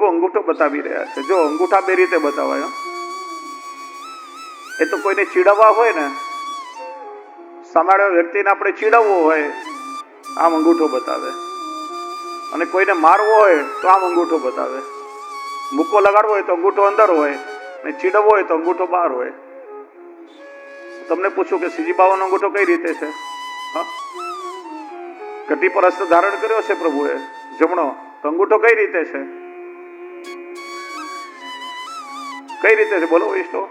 પ્રભુ અંગૂઠો બતાવી રહ્યા છે. જો અંગૂઠા બે રીતે બતાવાય. એ તો કોઈને ચીડવવા હોય ને, સામેવાળા વ્યક્તિને આપણે ચીડવવો હોય આમ અંગૂઠો બતાવે, અને કોઈને મારવો હોય તો આમ અંગૂઠો બતાવે. મૂકો લગાડવો હોય તો અંગૂઠો અંદર હોય, ને ચીડવવો હોય તો અંગૂઠો બહાર હોય. તમને પૂછું કે શ્રીજી બાવાનો અંગૂઠો કઈ રીતે છે? કટી પર હસ્ત ધારણ કર્યો છે પ્રભુએ જમણો, તો અંગૂઠો કઈ રીતે છે? કઈ રીતે છે બોલો વૈષ્ણવ?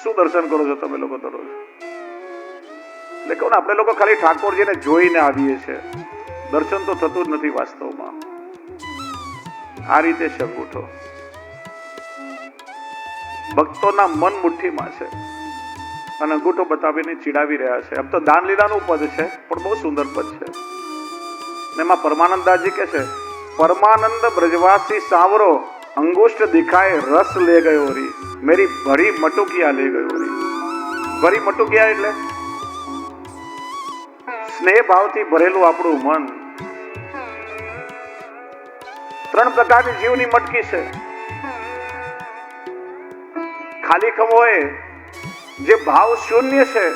શું દર્શન કરો છો તમે લોકો દરરોજ? એટલે કહું ને, આપણે લોકો ખાલી ઠાકોરજીને જોઈને આવીએ છીએ, દર્શન તો થતું જ નથી વાસ્તવમાં. આ રીતે છે અંગૂઠો. ભક્તોના મન મુઠ્ઠીમાં છે, અને અંગૂઠો બતાવીને ચીડાવી રહ્યા છે. આમ તો દાન લીલાનું પદ છે, પણ બહુ સુંદર પદ છે. એમાં પરમાનંદાજી કે છે, પરમાનંદ બ્રજવાસી સાવરો અંગુષ્ઠ દિખાય રસ લે ગયો રી, મેરી ભરી મટુકિયા લે ગયો રી. ભરી મટુકિયા એટલે સ્નેહ ભાવથી ભરેલું આપણું મન. ત્રણ પ્રકારની જીવની મટકી છે. ખાલીખમ હોય, જે ભાવ શૂન્ય છે,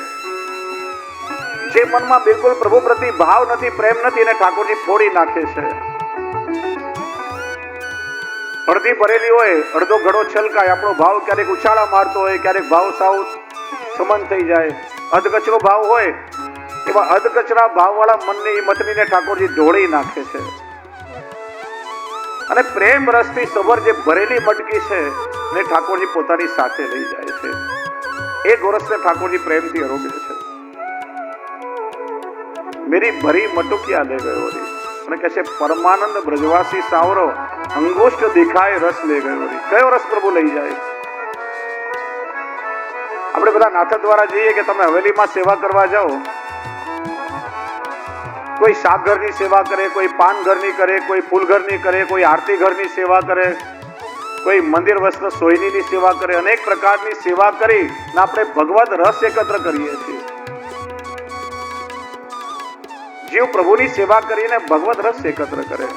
જે મનમાં બિલકુલ પ્રભુ પ્રતિ ભાવ નથી, પ્રેમ નથી, એને ઠાકોરજી ફોડી નાખે છે. અડધી ભરેલી હોય, અડધો ઘડો છલકાય, આપણો ભાવ ક્યારેક ઉછાળા મારતો હોય, ક્યારેક ભાવ સાવ સમન થઈ જાય. અધકચરો ભાવ હોય, એવા અધકચરા ભાવવાળા મનની મતનીને ઠાકોરજી ઢોળી નાખે છે. અને પ્રેમ રસથી સબર જે ભરેલી મટકી છે ને ઠાકોરજી પોતાની સાથે લઈ જાય છે. એ ગોરસને ઠાકોરજી પ્રેમથી આરોગે છે. મેરી ભરી મટુકિયા લે ગયો રી, અને કહે છે પરમાનંદ બ્રજવાસી સાવરો અંગુષ્ઠ દેખાય રસ લે ગયો રી. કયો રસ પ્રભુ લઈ જાય? આપણે બધા નાથ દ્વારા જઈએ કે તમે હવેલીમાં સેવા કરવા જાઓ, કોઈ શાક ઘરની સેવા કરે, કોઈ પાન ઘરની કરે, કોઈ ફૂલ ઘરની કરે, કોઈ આરતી ઘરની સેવા કરે, કોઈ મંદિર વસ્ત્ર સોયનીની સેવા કરે. અનેક પ્રકારની સેવા કરી આપણે ભગવત રસ એકત્ર કરીએ છીએ. જીવ પ્રભુની સેવા કરીને ભગવત રસ એકત્ર કરે.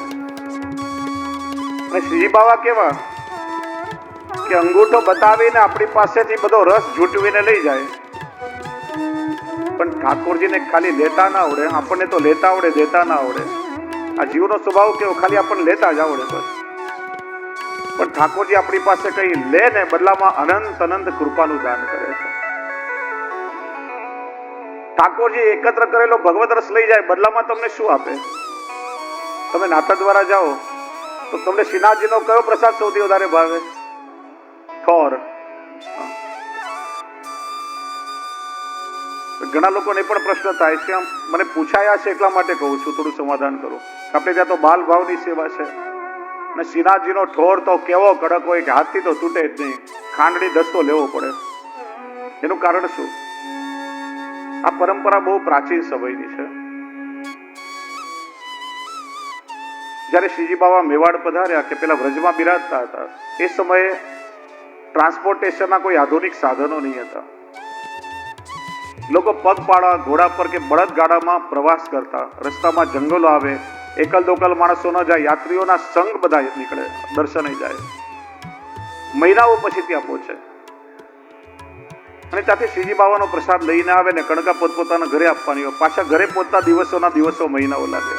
અને શ્રીજી બાવા કેવા કે અંગૂઠો બતાવીને આપણી પાસેથી બધો રસ ઝૂંટવીને લઈ જાય, પણ ઠાકોરજીને ખાલી લેતા ના આવડે. આપણને તો લેતા આવડે, દેતા ના આવડે. આ જીવનો સ્વભાવ કેવો, ખાલી આપણને લેતા જ આવડે બસ. પણ ઠાકોરજી આપણી પાસે કઈ લે ને બદલામાં અનંત અનંત કૃપાનું દાન કરે છે. ઠાકોરજી એકત્ર કરેલો ભગવત રસ લઈ જાય, બદલામાં તમને શું આપે? તમે નાથા દ્વારા જાઓ તો તમને શ્રીનાથજીનો કયો પ્રસાદ સૌથી વધારે ભાવે? ઠોર. ઘણા લોકોને પણ પ્રશ્ન થાય છે, આમ મને પૂછાયા છે એટલા માટે કહું છું, થોડું સમાધાન કરું. આપણે ત્યાં તો બાલ ભાવની સેવા છે, અને શ્રીનાથજીનો ઠોર તો કેવો કડક હોય કે હાથથી તો તૂટે જ નહીં, ખાંડડી દસ્તો લેવો પડે. એનું કારણ શું? આ પરંપરા બહુ પ્રાચીન સમયની છે. જ્યારે શ્રીજી બાવા મેવાડ પધાર્યા કે પેલા વ્રજમાં બિરાજતા હતા, એ સમયે ટ્રાન્સપોર્ટેશનના કોઈ આધુનિક સાધનો નહીં હતા. લોકો પગપાળા, ઘોડા પર કે બળદગાડામાં પ્રવાસ કરતા. રસ્તામાં જંગલો આવે, એકલ દોકલ માણસો ન જાય, યાત્રીઓના સંગ બધા નીકળે, દર્શને જાય. મહિનાઓ પછી ત્યાં પહોંચે, અને ત્યાંથી શ્રીજી બાવાનો પ્રસાદ લઈને આવે ને કણકા પોતપોતાના ઘરે આપવાની હોય. પાછા ઘરે પહોંચતા દિવસોના દિવસો, મહિનાઓ લાગે.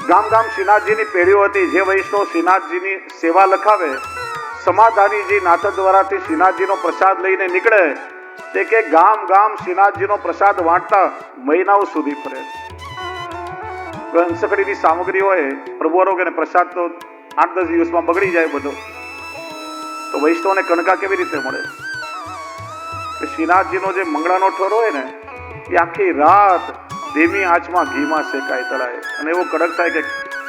ગામ ગામ શ્રીનાથજીની પેઢીઓ હતી. જે વૈષ્ણવ શ્રીનાથજીની સેવા લખાવે, સમાધાનીજી નાથ દ્વારાથી શ્રીનાથજીનો પ્રસાદ લઈને નીકળે, તે કે ગામ ગામ શ્રીનાથજીનો પ્રસાદ વાંટતા મહિનાઓ સુધી ફરે. હંસકડીની સામગ્રી હોય, પ્રભુ આરોગ્ય ને પ્રસાદ તો 8-10 દિવસમાં બગડી જાય બધો. તો વૈષ્ણવને કણકા કેવી રીતે મળે? શ્રીનાથજીનો જે મંગળાનો ઠોર હોય ને, એ આખી રાત ધીમી આંચમાં ઘીમાં શેકાય, તળાય, અને એવો કડક થાય કે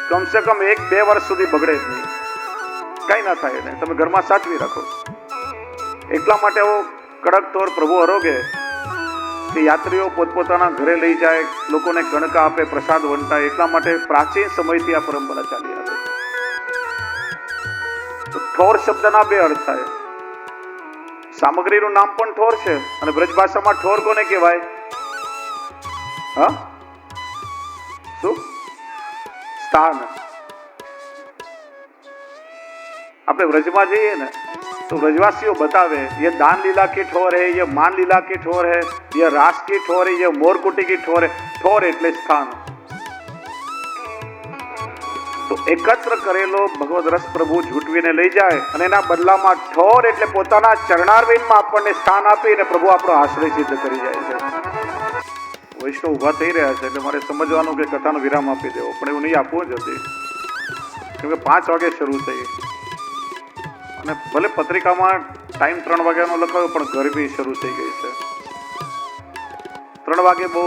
કમસે કમ 1-2 વર્ષ સુધી બગડે જ નહીં, કઈ ના થાય એને. તમે ઘરમાં સાચવી રાખો. એટલા માટે એવો કડક ઠોર પ્રભુ આરોગે કે યાત્રીઓ પોતપોતાના ઘરે લઈ જાય, લોકોને કણકા આપે, પ્રસાદ વંટાય. એટલા માટે પ્રાચીન સમયથી આ પરંપરા ચાલી આવે. તો ઠોર શબ્દના 2 અર્થ થાય. સામગ્રીનું નામ પણ ઠોર છે, અને બ્રજ ભાષામાં ઠોર કોને કહેવાય? હા, શું? સ્થાન. આપણે વ્રજમાં જઈએ ને तो ब्रजवासियों बतावे ये दान लीला की ठोर है, ये मान लीला की ठोर है, ये रास की ठोर है, ये मोरकुटी की ठोर है. ठोर એટલે સ્થાન. તો એકત્ર કરેલો ભગવદ રસ પ્રભુ ઝૂંટવીને લઈ જાય અને એના બદલામાં ઠોર એટલે પોતાના ચરણારવિંદમાં આપણને સ્થાન આપીને પ્રભુ આપણો આશ્રય સિદ્ધ કરી જાય છે. વૈષ્ણવ ઉભા થઈ રહ્યા છે એટલે મારે સમજવાનું કે કથાનો વિરામ આપી દેવો, પણ એવું નહીં આપવું જ હતી, કેમ કે 5 વાગે શરૂ થઈ અને ભલે પત્રિકામાં ટાઈમ 3 વાગ્યાનો લખાયો પણ ગરમી શરૂ થઈ ગઈ છે. 3 વાગે બહુ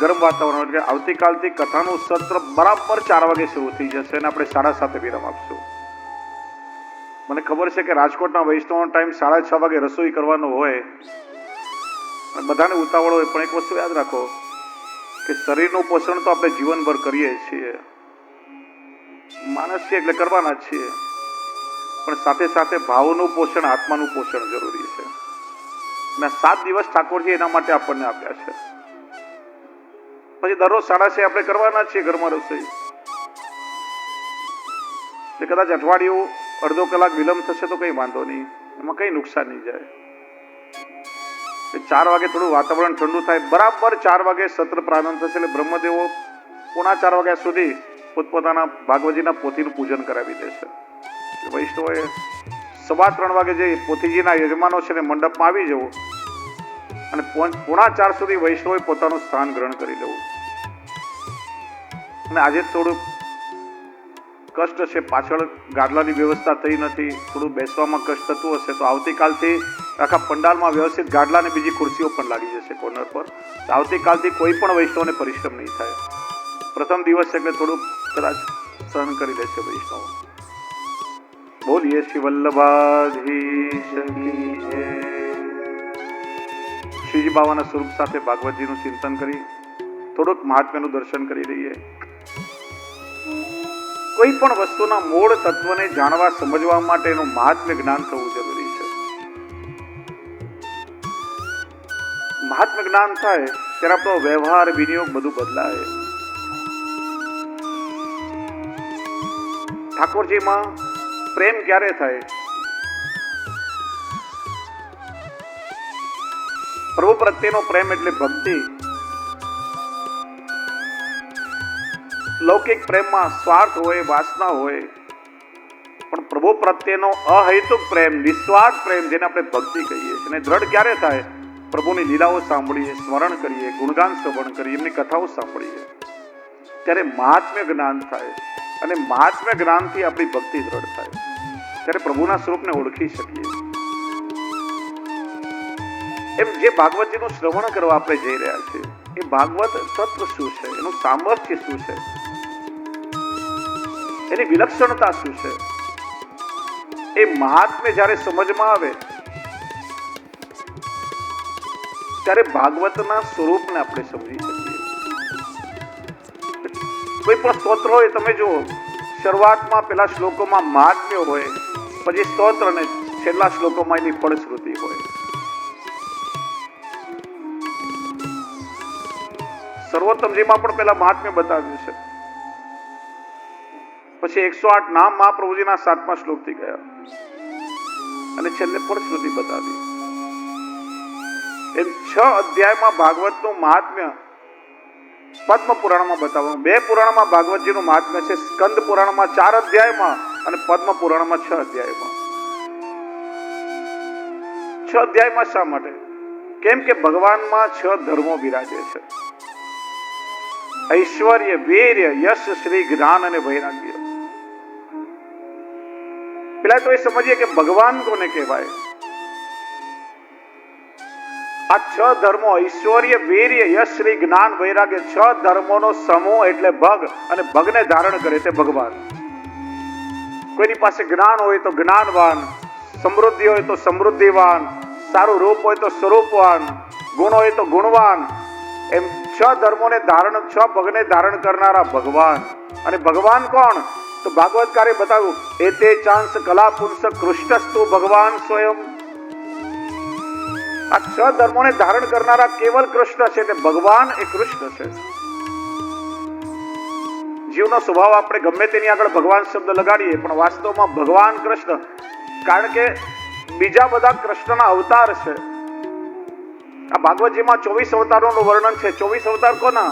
ગરમ વાતાવરણ, એટલે આવતીકાલથી કથાનું સત્ર બરાબર 4 વાગે શરૂ થઈ જશે અને આપણે 7:30 વિરામ આપશું. મને ખબર છે કે રાજકોટના વૈષ્ણવનો ટાઈમ 6:30 વાગે રસોઈ કરવાનો હોય અને બધાને ઉતાવળ હોય, પણ એક વસ્તુ યાદ રાખો કે શરીરનું પોષણ તો આપણે જીવનભર કરીએ છીએ, માણસ છીએ એટલે કરવાના જ છીએ, પણ સાથે સાથે ભાવનું પોષણ, આત્માનું પોષણ જરૂરી છે. મેં 7 દિવસ ઠાકોરજી એના માટે આપણને આપ્યા છે. પછી દરરોજ 6:30 આપણે કરવાના છીએ ઘરમાં રસોઈ. કદાચ અઠવાડિયું અડધો કલાક વિલંબ થશે તો કઈ વાંધો નહીં, એમાં કઈ નુકસાન નહીં જાય. 4 વાગે થોડું વાતાવરણ ઠંડુ થાય, બરાબર 4 વાગે સત્ર પ્રારંભ થશે એટલે બ્રહ્મદેવો 3:45 વાગ્યા સુધી પોતપોતાના ભાગવતજીના પોથીનું પૂજન કરાવી દેશે. વૈષ્ણવોએ 3:15 વાગે જે પોથીજીના યજમાનો છે ને મંડપમાં આવી જવું અને 3:45 સુધી વૈષ્ણવોએ પોતાનું સ્થાન ગ્રહણ કરી લેવું. અને આજે થોડું કષ્ટ છે, પાછળ ગાડલાની વ્યવસ્થા થઈ નથી, થોડું બેસવામાં કષ્ટ થતું હશે, તો આવતીકાલથી આખા પંડાલમાં વ્યવસ્થિત ગાડલા અને બીજી ખુરશીઓ પણ લાગી જશે કોર્નર પર. આવતીકાલથી કોઈ પણ વૈષ્ણવને પરિશ્રમ નહીં થાય. પ્રથમ દિવસ એટલે થોડુંક કદાચ સહન કરી લેશે વૈષ્ણવ. બોલીએ શ્રી વલ્લભાધીશ કી જય. શ્રીજી બાવાના સ્વરૂપ સાથે ભાગવતજીનું ચિંતન કરી થોડુંક મહાત્મ્યનું દર્શન કરી લઈએ. કોઈ પણ વસ્તુના મૂળ તત્વને જાણવા સમજવા માટે એનું મહાત્મ્ય જ્ઞાન થવું જરૂરી છે. મહાત્મ્ય જ્ઞાન થાય ત્યારે આપણો વ્યવહાર, વિનિયોગ બધું બદલાય. ઠાકોરજીમાં પ્રેમ ક્યારે થાય? પ્રભુ પ્રત્યેનો પ્રેમ એટલે ભક્તિ. લૌકિક પ્રેમમાં સ્વાર્થ હોય, વાસના હોય, પણ પ્રભુ પ્રત્યેનો અહેતુક પ્રેમ, નિસ્વાર્થ પ્રેમ, જેને આપણે ભક્તિ કહીએ છીએ, અને દ્રઢ ક્યારે થાય? પ્રભુની લીલાઓ સાંભળીએ, સ્મરણ કરીએ, ગુણગાન શ્રવણ કરીએ, એમની કથાઓ સાંભળીએ, ત્યારે મહાત્મ્ય જ્ઞાન થાય. અને મહાત્મ્ય જ્ઞાનથી આપણી ભક્તિ દ્રઢ થાય, ત્યારે પ્રભુના સ્વરૂપને ઓળખી શકીએ. એમ જે ભાગવતજીનું શ્રવણ કરવા આપણે જઈ રહ્યા છીએ, એ ભાગવત તત્વ શું છે, એનું સામર્થ્ય શું છે, એની વિલક્ષણતા શું છે, એ મહાત્મ્ય જ્યારે સમજમાં આવે ત્યારે ભાગવતના સ્વરૂપને આપણે સમજી શકીએ. કોઈ પણ સ્તોત્ર હોય, તમે જુઓ શરૂઆતમાં પેલા શ્લોકોમાં મહાત્મ્ય હોય, પછી સ્તોત્ર ને છેલ્લા શ્લોકોમાં એની ફળશ્રુતિ હોય. સર્વોત્તમજીમાં પણ પેલા મહાત્મ્ય બતાવ્યું છે, પછી 108 નામ મહાપ્રભુજીના 7મા શ્લોકથી ગયા અને છેલ્લે ફળશ્રુતિ બતાવી. એમ 6 અધ્યાયમાં ભાગવતનું મહાત્મ્ય પદ્મ પુરાણમાં બતાવવાનું. 2 પુરાણમાં ભાગવતજીનું મહાત્મ્ય છે, સ્કંદ પુરાણમાં 4 અધ્યાયમાં અને પદ્મ પુરાણમાં 6 અધ્યાયમાં. 6 અધ્યાયમાં શા માટે? કેમ કે ભગવાનમાં 6 ધર્મો બિરાજે છે: ઐશ્વર્ય, વીર્ય, યશ, શ્રી, જ્ઞાન અને વૈરાગ્ય. પેલા તો એ સમજીએ કે ભગવાન કોને કહેવાય. આ 6 ધર્મો, ઐશ્વર્ય, વીર્ય, યશ, શ્રી, જ્ઞાન, વૈરાગ્ય, 6 ધર્મોનો સમૂહ એટલે ભગ, અને ભગને ધારણ કરે તે ભગવાન. કોઈની પાસે જ્ઞાન હોય તો જ્ઞાનવાન, સમૃદ્ધિ હોય તો સમૃદ્ધિવાન, સારું રૂપ હોય તો સ્વરૂપવાન, ગુણ હોય તો ગુણવાન. એમ 6 ધર્મોને ધારણ, 6 ભગને ધારણ કરનારા ભગવાન. અને ભગવાન કોણ? તો ભાગવતકારે બતાવ્યું, એતે ચાંસ કલા પુંસ કૃષ્ણસ્તુ ભગવાન સ્વયં. આ 6 ધર્મોને ધારણ કરનારા કેવલ કૃષ્ણ છે, એટલે ભગવાન એ કૃષ્ણ છે. જીવનો સ્વભાવ આપણે ગમે તેની આગળ ભગવાન શબ્દ લગાડીએ પણ વાસ્તવમાં ભગવાન કૃષ્ણ, કારણ કે બીજા બધા કૃષ્ણના અવતાર છે. આ ભાગવતજીમાં 24 અવતારોનું વર્ણન છે. 24 અવતાર કોના?